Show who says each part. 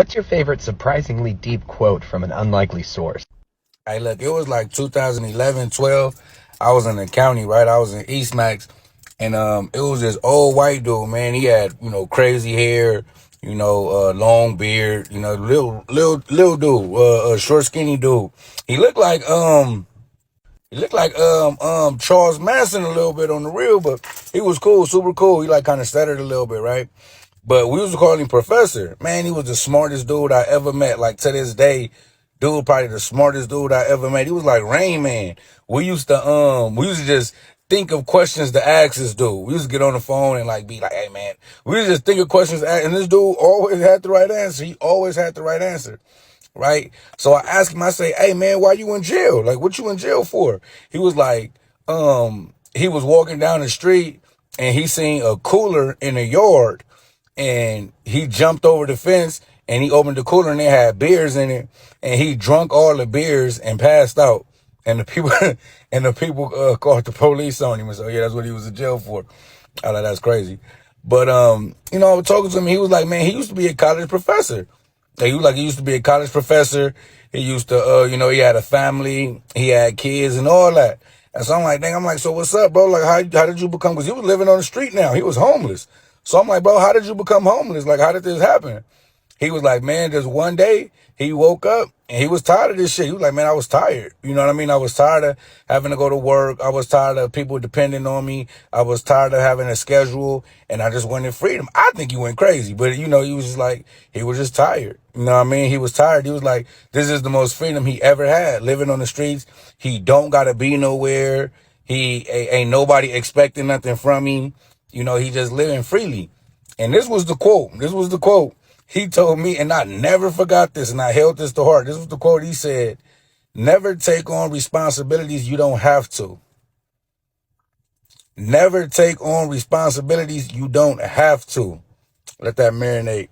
Speaker 1: What's your favorite surprisingly deep quote from an unlikely source?
Speaker 2: Hey, look, it was like 2011, 12. I was in the county, right? I was in East Max, and it was this old white dude, man. He had, crazy hair, long beard, little dude, a short, skinny dude. He looked like Charles Manson a little bit on the real, but he was cool, super cool. He like kind of stuttered a little bit, right? But we used to call him Professor. Man, he was the smartest dude I ever met. Like to this day, dude, probably the smartest dude I ever met. He was like Rain Man. We used to just think of questions to ask this dude. We used to get on the phone and like be like, hey man, we used to just think of questions to ask, and this dude always had the right answer. He always had the right answer. Right? So I asked him, I say, hey man, why you in jail? Like, what you in jail for? He was like, he was walking down the street and he seen a cooler in the yard and he jumped over the fence and he opened the cooler and it had beers in it and he drunk all the beers and passed out. And the people, called the police on him. And so, yeah, that's what he was in jail for. I like, that's crazy. But, I was talking to him. He was like, man, he used to be a college professor. He used to be a college professor. He used to, he had a family, he had kids and all that. And so I'm like, dang, so what's up, bro? Like, how did you become, cause he was living on the street now. He was homeless. So I'm like, bro, how did you become homeless? Like, how did this happen? He was like, man, just one day he woke up and he was tired of this shit. He was like, man, I was tired. You know what I mean? I was tired of having to go to work. I was tired of people depending on me. I was tired of having a schedule and I just wanted freedom. I think he went crazy, but he was just like, he was just tired. You know what I mean? He was tired. He was like, this is the most freedom he ever had living on the streets. He don't gotta be nowhere. He ain't nobody expecting nothing from him. He just living freely. And this was the quote. He told me, and I never forgot this, and I held this to heart. This was the quote. He said, never take on responsibilities you don't have to. Never take on responsibilities you don't have to. Let that marinate.